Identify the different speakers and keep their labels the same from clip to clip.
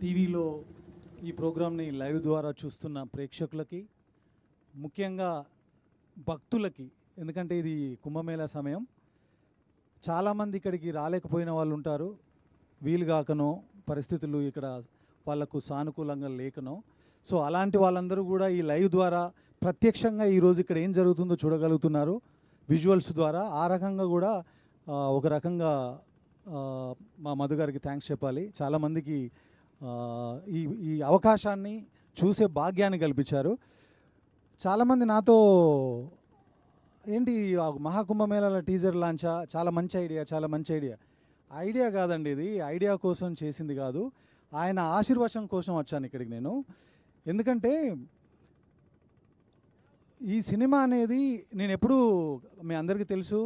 Speaker 1: టీవీలో ఈ ప్రోగ్రామ్ని లైవ్ ద్వారా చూస్తున్న ప్రేక్షకులకి, ముఖ్యంగా భక్తులకి, ఎందుకంటే ఇది కుంభమేళా సమయం, చాలామంది ఇక్కడికి రాలేకపోయిన వాళ్ళు ఉంటారు. వీలుగాకనో పరిస్థితులు ఇక్కడ వాళ్లకు సానుకూలంగా లేకనో, సో అలాంటి వాళ్ళందరూ కూడా ఈ లైవ్ ద్వారా ప్రత్యక్షంగా ఈరోజు ఇక్కడ ఏం జరుగుతుందో చూడగలుగుతున్నారు విజువల్స్ ద్వారా. ఆ రకంగా కూడా ఒక రకంగా మా మధు గారికి థ్యాంక్స్ చెప్పాలి. చాలామందికి ఈ ఈ అవకాశాన్ని చూసే భాగ్యాన్ని కల్పించారు. చాలామంది నాతో ఏంటి మహాకుంభమేళాల టీజర్ లాంచా, చాలా మంచి ఐడియా, చాలా మంచి ఐడియా. ఐడియా కాదండి, ఇది ఐడియా కోసం చేసింది కాదు, ఆయన ఆశీర్వచనం కోసం వచ్చాను ఇక్కడికి నేను. ఎందుకంటే ఈ సినిమా అనేది నేను ఎప్పుడూ, మీ అందరికీ తెలుసు,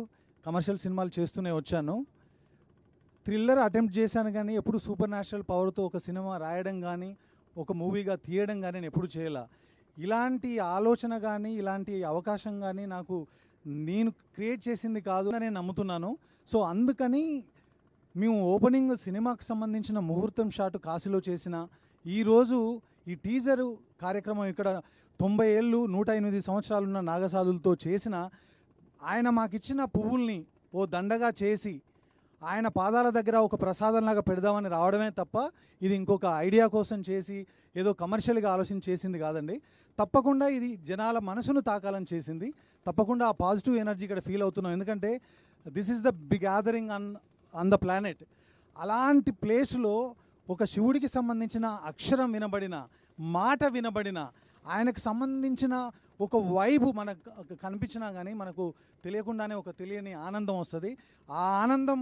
Speaker 1: కమర్షియల్ సినిమాలు చేస్తూనే వచ్చాను. థ్రిల్లర్ అటెంప్ట్ చేశాను కానీ ఎప్పుడు సూపర్ న్యాచురల్ పవర్తో ఒక సినిమా రాయడం కానీ ఒక మూవీగా తీయడం కానీ నేను ఎప్పుడు చేయాల. ఇలాంటి ఆలోచన కానీ ఇలాంటి అవకాశం కానీ నేను క్రియేట్ చేసింది కాదు అని నేను నమ్ముతున్నాను. సో అందుకని మేము ఓపెనింగ్ సినిమాకు సంబంధించిన ముహూర్తం షాట్ కాశీలో చేసిన, ఈరోజు ఈ టీజరు కార్యక్రమం ఇక్కడ 90 ఏళ్ళు 108 సంవత్సరాలున్న నాగసాధులతో చేసిన, ఆయన మాకిచ్చిన పువ్వుల్ని ఓ దండగా చేసి ఆయన పాదాల దగ్గర ఒక ప్రసాదంలాగా పెడదామని రావడమే తప్ప ఇది ఇంకొక ఐడియా కోసం చేసి ఏదో కమర్షియల్గా ఆలోచన చేసింది కాదండి. తప్పకుండా ఇది జనాల మనసును తాకాలని చేసింది. తప్పకుండా ఆ పాజిటివ్ ఎనర్జీ ఇక్కడ ఫీల్ అవుతున్నాం. ఎందుకంటే this is the big gathering on the planet. అలాంటి ప్లేస్లో ఒక శివుడికి సంబంధించిన అక్షరం వినబడిన, మాట వినబడిన, ఆయనకు సంబంధించిన ఒక వైబు మనకు కనిపించినా కానీ మనకు తెలియకుండానే ఒక తెలియని ఆనందం వస్తుంది. ఆ ఆనందం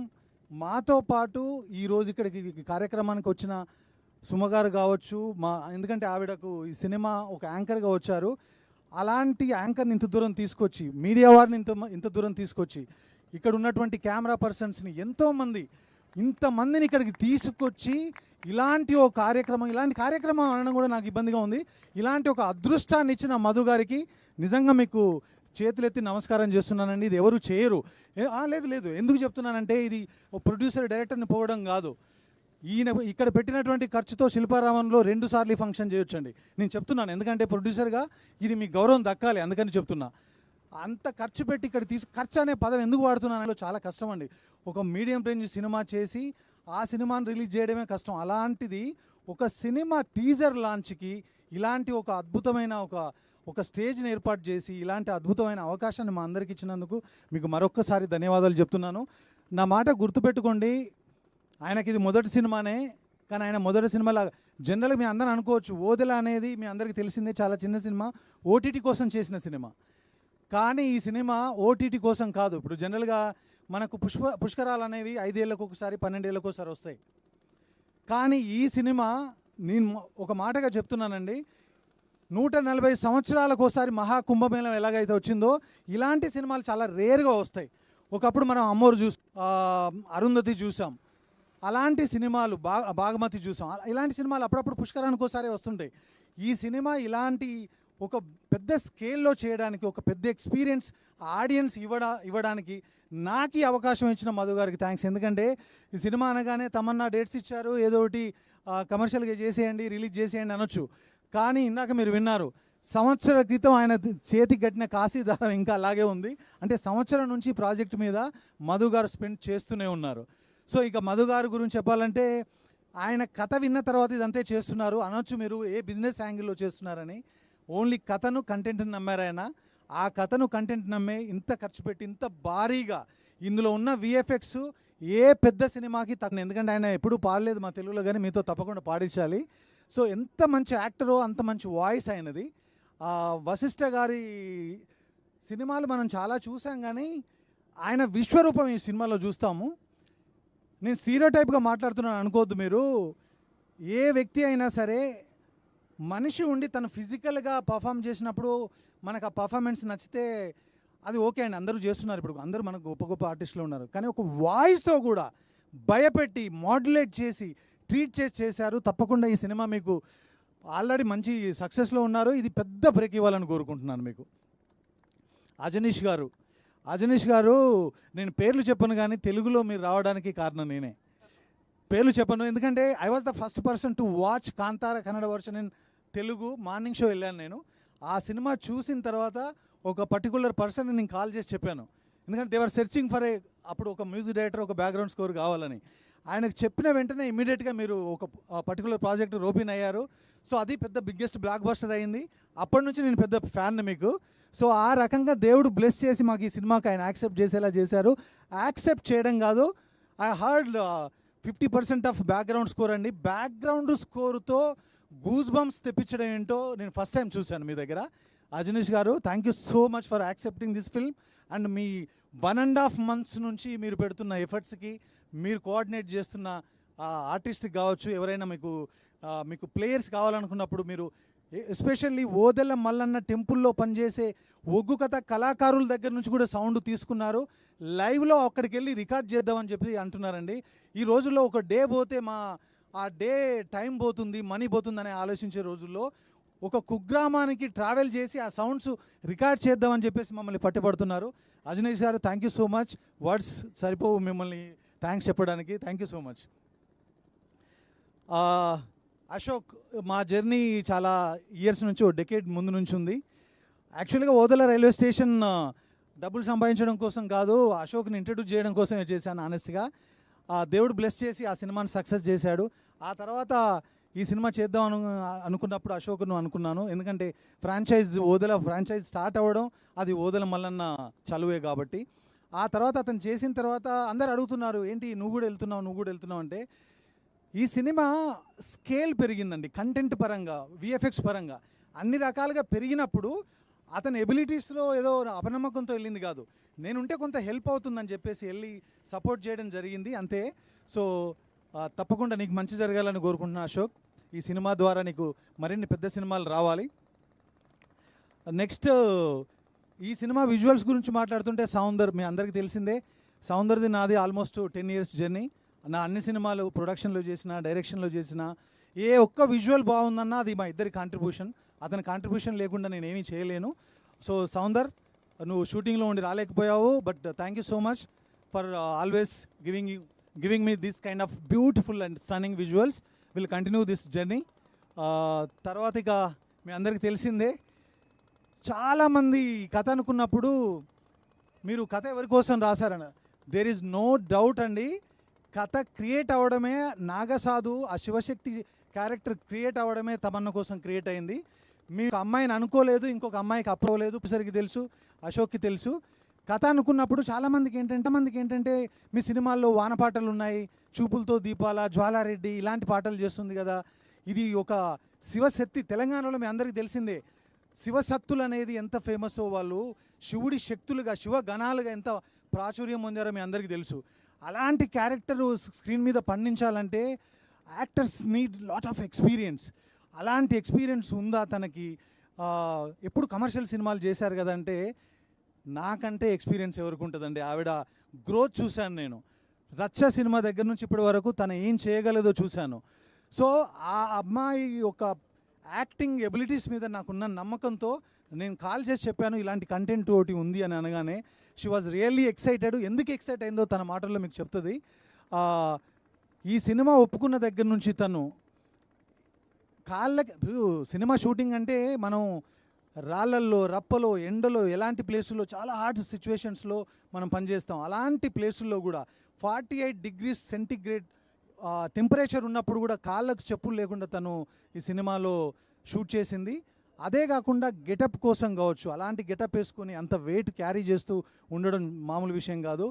Speaker 1: మాతో పాటు ఈరోజు ఇక్కడికి కార్యక్రమానికి వచ్చిన సుమగారు కావచ్చు, ఎందుకంటే ఆవిడకు ఈ సినిమా ఒక యాంకర్గా వచ్చారు. అలాంటి యాంకర్ని ఇంత దూరం తీసుకొచ్చి, మీడియా వారిని ఇంత దూరం తీసుకొచ్చి, ఇక్కడ ఉన్నటువంటి కెమెరా పర్సన్స్ని ఇంతమందిని ఇక్కడికి తీసుకొచ్చి ఇలాంటి కార్యక్రమం అనడం కూడా నాకు ఇబ్బందిగా ఉంది. ఇలాంటి ఒక అదృష్టాన్ని ఇచ్చిన మధు గారికి నిజంగా మీకు చేతులెత్తి నమస్కారం చేస్తున్నానండి. ఇది ఎవరు చేయరు. లేదు, ఎందుకు చెప్తున్నానంటే ఇది ఒక ప్రొడ్యూసర్ డైరెక్టర్ని పోవడం కాదు. ఈయన ఇక్కడ పెట్టినటువంటి ఖర్చుతో శిల్పారామంలో 2 సార్లు ఫంక్షన్ చేయొచ్చండి. నేను చెప్తున్నాను, ఎందుకంటే ప్రొడ్యూసర్గా ఇది మీకు గౌరవం దక్కాలి, అందుకని చెప్తున్నా. అంత ఖర్చు పెట్టి ఇక్కడ ఖర్చు అనే పదం ఎందుకు వాడుతున్నానో చాలా కష్టం అండి. ఒక మీడియం రేంజ్ సినిమా చేసి ఆ సినిమాని రిలీజ్ చేయడమే కష్టం. అలాంటిది ఒక సినిమా టీజర్ లాంచ్కి ఇలాంటి ఒక అద్భుతమైన ఒక స్టేజ్ని ఏర్పాటు చేసి ఇలాంటి అద్భుతమైన అవకాశాన్ని మా అందరికి ఇచ్చినందుకు మీకు మరొక్కసారి ధన్యవాదాలు చెప్తున్నాను. నా మాట గుర్తుపెట్టుకోండి, ఆయనకి ఇది మొదటి సినిమానే, కానీ ఆయన మొదటి సినిమాలా జనరల్గా మీ అందరూ అనుకోవచ్చు, ఓదెల అనేది మీ అందరికీ తెలిసిందే, చాలా చిన్న సినిమా, ఓటీటీ కోసం చేసిన సినిమా. కానీ ఈ సినిమా ఓటీటీ కోసం కాదు. ఇప్పుడు జనరల్గా మనకు పుష్కరాలు అనేవి 5 ఏళ్ళకు ఒకసారి 12 ఏళ్ళకు ఒకసారి వస్తాయి. కానీ ఈ సినిమా నేను ఒక మాటగా చెప్తున్నానండి, 140 సంవత్సరాలకు ఒకసారి మహాకుంభమేళం ఎలాగైతే వచ్చిందో ఇలాంటి సినిమాలు చాలా రేర్గా వస్తాయి. ఒకప్పుడు మనం అమ్మోరు అరుంధతి చూసాం, అలాంటి సినిమాలు భాగమతి చూసాం. ఇలాంటి సినిమాలు అప్పుడప్పుడు పుష్కరానికి ఒకసారి వస్తుంటాయి. ఈ సినిమా ఇలాంటి ఒక పెద్ద స్కేల్లో చేయడానికి, ఒక పెద్ద ఎక్స్పీరియన్స్ ఆడియన్స్ ఇవ్వడానికి నాకు ఈ అవకాశం ఇచ్చిన మధు గారికి థ్యాంక్స్. ఎందుకంటే ఈ సినిమా అనగానే తమన్నా డేట్స్ ఇచ్చారు, ఏదో ఒకటి కమర్షియల్గా చేసేయండి, రిలీజ్ చేసేయండి అనొచ్చు. కానీ ఇందాక మీరు విన్నారు, సంవత్సర క్రితం ఆయన చేతికి కట్టిన కాశీ దారం ఇంకా అలాగే ఉంది. అంటే సంవత్సరం నుంచి ప్రాజెక్ట్ మీద మధు గారు స్పెండ్ చేస్తూనే ఉన్నారు. సో ఇక మధు గారి గురించి చెప్పాలంటే, ఆయన కథ విన్న తర్వాత ఇదంతే చేస్తున్నారు అనొచ్చు మీరు, ఏ బిజినెస్ యాంగిల్లో చేస్తున్నారని. ఓన్లీ కథను, కంటెంట్ని నమ్మారు ఆయన. ఆ కథను, కంటెంట్ నమ్మే ఇంత ఖర్చు పెట్టి ఇంత భారీగా ఇందులో ఉన్న విఎఫ్ఎక్స్ ఏ పెద్ద సినిమాకి తగ్గ, ఎందుకంటే ఆయన ఎప్పుడూ పాడలేదు మా తెలుగులో, కానీ మీతో తప్పకుండా పాడించాలి. సో ఎంత మంచి యాక్టరో అంత మంచి వాయిస్ అయినది. వశిష్ఠ గారి సినిమాలు మనం చాలా చూసాం, కానీ ఆయన విశ్వరూపం ఈ సినిమాలో చూస్తాము. నేను స్టీరియోటైప్గా మాట్లాడుతున్నాను అనుకోవద్దు మీరు. ఏ వ్యక్తి అయినా సరే మనిషి ఉండి తను ఫిజికల్గా పర్ఫామ్ చేసినప్పుడు మనకు ఆ పర్ఫార్మెన్స్ నచ్చితే అది ఓకే అండి, అందరూ చేస్తున్నారు, ఇప్పుడు అందరూ మనకు గొప్ప గొప్ప ఆర్టిస్టులు ఉన్నారు. కానీ ఒక వాయిస్తో కూడా భయపెట్టి మాడ్యులేట్ చేసి ట్రీట్ చేశారు. తప్పకుండా ఈ సినిమా మీకు ఆల్రెడీ మంచి సక్సెస్లో ఉన్నారు, ఇది పెద్ద బ్రేక్ ఇవ్వాలని కోరుకుంటున్నాను మీకు. అజనీష్ గారు నేను పేర్లు చెప్పను, కానీ తెలుగులో మీరు రావడానికి కారణం నేనే. పేర్లు చెప్పను, ఎందుకంటే I was the first person to watch Kantara Kannada version in Telugu. Morning show వెళ్ళాను నేను. ఆ సినిమా చూసిన తర్వాత ఒక పర్టికులర్ పర్సన్ నేను కాల్ చేసి చెప్పాను, ఎందుకంటే దేవర్ సెర్చింగ్ ఫర్ అప్పుడు ఒక మ్యూజిక్ డైరెక్టర్, ఒక బ్యాక్గ్రౌండ్ స్కోర్ కావాలని. ఆయనకు చెప్పిన వెంటనే ఇమీడియట్గా మీరు ఒక పర్టికులర్ ప్రాజెక్ట్ రోపిన్ అయ్యారు. సో అది పెద్ద బిగ్గెస్ట్ బ్లాక్ బస్టర్ అయింది. అప్పటి నుంచి నేను పెద్ద ఫ్యాన్ మీకు. సో ఆ రకంగా దేవుడు బ్లెస్ చేసి మాకు ఈ సినిమాకి ఆయన యాక్సెప్ట్ చేసేలా చేశారు. యాక్సెప్ట్ చేయడం కాదు, I heard 50% of background score అండి. బ్యాక్గ్రౌండ్ స్కోర్తో గూస్ బంప్స్ తెప్పించడం ఏంటో నేను ఫస్ట్ టైం చూశాను మీ దగ్గర. అజనీష్ గారు, thank you so much for accepting this film. And me 1.5 months నుంచి మీరు పెడుతున్న ఎఫర్ట్స్కి, మీరు కోఆర్డినేట్ చేస్తున్న ఆర్టిస్ట్కి కావచ్చు, ఎవరైనా మీకు ప్లేయర్స్ కావాలనుకున్నప్పుడు మీరు ఎస్పెషల్లీ ఓదెల మల్లన్న టెంపుల్లో పనిచేసే ఒగ్గు కథ కళాకారుల దగ్గర నుంచి కూడా సౌండ్ తీసుకున్నారు. లైవ్లో అక్కడికి వెళ్ళి రికార్డ్ చేద్దామని చెప్పి అంటున్నారండి. ఈ రోజుల్లో ఒక డే పోతే ఆ డే టైం పోతుంది, మనీ పోతుంది అని ఆలోచించే రోజుల్లో ఒక కుగ్రామానికి ట్రావెల్ చేసి ఆ సౌండ్స్ రికార్డ్ చేద్దామని చెప్పేసి మమ్మల్ని పట్టుబడుతున్నారు. అజనీష్ గారు, thank you so much. Words సరిపోవు మిమ్మల్ని థ్యాంక్స్ చెప్పడానికి. Thank you so much. Ashok, మా జర్నీ చాలా ఇయర్స్ నుంచి, ఓ డెకేడ్ ముందు నుంచి ఉంది. యాక్చువల్గా ఓదెల రైల్వే స్టేషన్ డబ్బులు సంపాదించడం కోసం కాదు, అశోక్ని ఇంట్రడ్యూస్ చేయడం కోసమే చేశాను ఆనెస్ట్గా. దేవుడు బ్లెస్ చేసి ఆ సినిమాని సక్సెస్ చేశాడు. ఆ తర్వాత ఈ సినిమా చేద్దాం అనుకున్నప్పుడు అశోక్ను అనుకున్నాను, ఎందుకంటే ఓదెల ఫ్రాంచైజ్ స్టార్ట్ అవ్వడం అది ఓదెల మల్లన్న చలువే కాబట్టి. ఆ తర్వాత అతను చేసిన తర్వాత అందరు అడుగుతున్నారు, ఏంటి నువ్వు కూడా వెళ్తున్నావు అంటే, ఈ సినిమా స్కేల్ పెరిగిందండి. కంటెంట్ పరంగా, విఎఫ్ఎక్స్ పరంగా అన్ని రకాలుగా పెరిగినప్పుడు అతని ఎబిలిటీస్లో ఏదో అపనమ్మకంతో వెళ్ళింది కాదు, నేనుంటే కొంత హెల్ప్ అవుతుందని చెప్పేసి వెళ్ళి సపోర్ట్ చేయడం జరిగింది, అంతే. సో తప్పకుండా నీకు మంచి జరగాలని కోరుకుంటున్నాను అశోక్. ఈ సినిమా ద్వారా నీకు మరిన్ని పెద్ద సినిమాలు రావాలి. నెక్స్ట్, ఈ సినిమా విజువల్స్ గురించి మాట్లాడుతుంటే సౌందర్ మీ అందరికీ తెలిసిందే. సౌందర్ది నాది ఆల్మోస్ట్ 10 years జర్నీ. నా అన్ని సినిమాలు ప్రొడక్షన్లో చేసిన, డైరెక్షన్లో చేసిన, ఏ ఒక్క విజువల్ బాగుందన్నా అది మా ఇద్దరి కాంట్రిబ్యూషన్. అతని కాంట్రిబ్యూషన్ లేకుండా నేను ఏమీ చేయలేను. సో సౌందర్, నువ్వు షూటింగ్లో ఉండి రాలేకపోయావు, but thank you so much for always giving me this kind of beautiful and stunning visuals. Will continue this journey. తర్వాత ఇక మీ అందరికీ తెలిసిందే, చాలామంది కథ అనుకున్నప్పుడు మీరు కథ ఎవరి కోసం రాశారని, దేర్ ఈజ్ నో డౌట్ అండి. కథ క్రియేట్ అవ్వడమే, నాగసాధు ఆ శివశక్తి క్యారెక్టర్ క్రియేట్ అవ్వడమే తమన్న కోసం క్రియేట్ అయింది. మీకు అమ్మాయిని అనుకోలేదు, ఇంకొక అమ్మాయికి అప్పలేదు, సరికి తెలుసు, అశోక్కి తెలుసు. కథ అనుకున్నప్పుడు చాలామందికి ఏంటంటే మీ సినిమాల్లో వానపాటలు ఉన్నాయి, చూపులతో దీపాల, జ్వాలారెడ్డి ఇలాంటి పాటలు చేస్తుంది కదా, ఇది ఒక శివశక్తి. తెలంగాణలో మీ అందరికీ తెలిసిందే శివశక్తులు అనేది ఎంత ఫేమస్సో, వాళ్ళు శివుడి శక్తులుగా, శివగణాలుగా ఎంత ప్రాచుర్యం పొందారో మీ అందరికీ తెలుసు. అలాంటి క్యారెక్టర్ స్క్రీన్ మీద పండించాలంటే actors need lot of experience. అలాంటి ఎక్స్పీరియన్స్ ఉందా తనకి? ఎప్పుడు కమర్షియల్ సినిమాలు చేశారు కదంటే, నాకంటే ఎక్స్పీరియన్స్ ఎవరికి ఉంటుందండి. ఆవిడ గ్రోత్ చూశాను నేను. రచ్చ సినిమా దగ్గర నుంచి ఇప్పటి వరకు తను ఏం చేయగలదో చూశాను. సో ఆ అమ్మాయి ఒక యాక్టింగ్ ఎబిలిటీస్ మీద నాకున్న నమ్మకంతో నేను కాల్ చేసి చెప్పాను, ఇలాంటి కంటెంట్ ఒకటి ఉంది అని అనగానే షీ వాజ్ రియల్లీ ఎక్సైటెడ్. ఎందుకు ఎక్సైట్ అయిందో తన మాటల్లో మీకు చెప్తుంది. ఈ సినిమా ఒప్పుకున్న దగ్గర నుంచి తను సినిమా షూటింగ్ అంటే మనం రాళ్ళల్లో, రప్పలో, ఎండలో, ఎలాంటి ప్లేసుల్లో, చాలా హార్డ్ సిచ్యువేషన్స్లో మనం పనిచేస్తాం. అలాంటి ప్లేసుల్లో కూడా 48 degrees సెంటిగ్రేడ్ టెంపరేచర్ ఉన్నప్పుడు కూడా కాళ్ళకు చెప్పులు లేకుండా తను ఈ సినిమాలో షూట్ చేసింది. అదే కాకుండా గెటప్ కోసం కావచ్చు, అలాంటి గెటప్ వేసుకొని అంత వెయిట్ క్యారీ చేస్తూ ఉండడం మామూలు విషయం కాదు.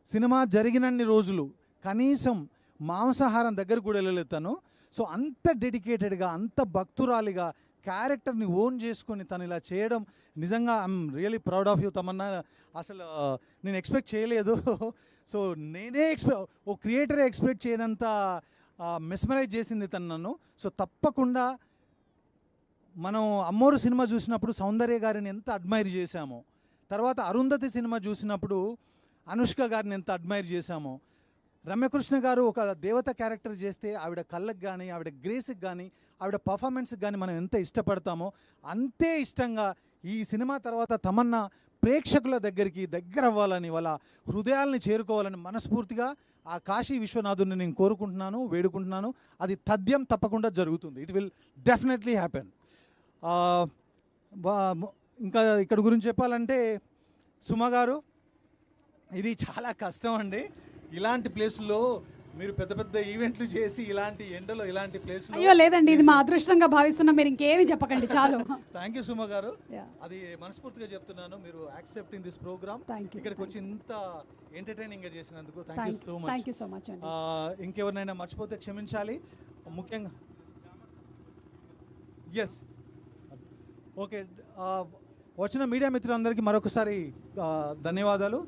Speaker 1: సినిమా జరిగినన్ని రోజులు కనీసం మాంసాహారం దగ్గర కూడా వెళ్ళలేదు తను. సో అంత డెడికేటెడ్గా, అంత భక్తురాలిగా క్యారెక్టర్ని ఓన్ చేసుకొని తను ఇలా చేయడం నిజంగా I'm really proud of you Tamannaah. అసలు నేను ఎక్స్పెక్ట్ చేయలేదు. సో నేనే ఓ క్రియేటరే ఎక్స్పెక్ట్ చేయనంత మెస్మరైజ్ చేసింది తను నన్ను. సో తప్పకుండా మనం అమ్మోరు సినిమా చూసినప్పుడు సౌందర్య గారిని ఎంత అడ్మైర్ చేశామో, తర్వాత అరుంధతి సినిమా చూసినప్పుడు అనుష్క గారిని ఎంత అడ్మైర్ చేశామో, రమ్యకృష్ణ గారు ఒక దేవత క్యారెక్టర్ చేస్తే ఆవిడ కళ్ళకు కానీ, ఆవిడ గ్రేస్కి కానీ, ఆవిడ పర్ఫార్మెన్స్కి కానీ మనం ఎంత ఇష్టపడతామో అంతే ఇష్టంగా ఈ సినిమా తర్వాత తమన్నా ప్రేక్షకుల దగ్గర అవ్వాలని, వాళ్ళ హృదయాల్ని చేరుకోవాలని మనస్ఫూర్తిగా ఆ కాశీ విశ్వనాథుని నేను కోరుకుంటున్నాను, వేడుకుంటున్నాను. అది తథ్యం తప్పకుండా జరుగుతుంది. It will definitely happen. ఇంకా ఇక్కడ గురించి చెప్పాలంటే సుమ గారు, ఇది చాలా కష్టం అండి. ఇలాంటి ప్లేసుల్లో మీరు పెద్ద పెద్ద ఈవెంట్లు చేసి ఇలాంటి ఎండలో ఇలాంటి ప్లేస్లో.
Speaker 2: అయ్యో లేదండి, ఇది మా అదృష్టంగా భావిస్తున్నాం. మీరు ఇంకేమి చెప్పకండి, చాలు.
Speaker 1: థ్యాంక్ యూ సుమ గారు, అది మనస్ఫూర్తిగా చెప్తున్నాను. మీరు యాక్సెప్టింగ్ దిస్ ప్రోగ్రామ్, ఇక్కడికి వచ్చి ఇంత ఎంటర్టైనింగ్ గా చేసినందుకు thank you so much.
Speaker 2: Thank you so much అండి.
Speaker 1: ఇంకెవరినైనా మర్చిపోతే క్షమించాలి. ముఖ్యంగా ఎస్, ఓకే, వచ్చిన మీడియా మిత్రులందరికీ మరొకసారి ధన్యవాదాలు.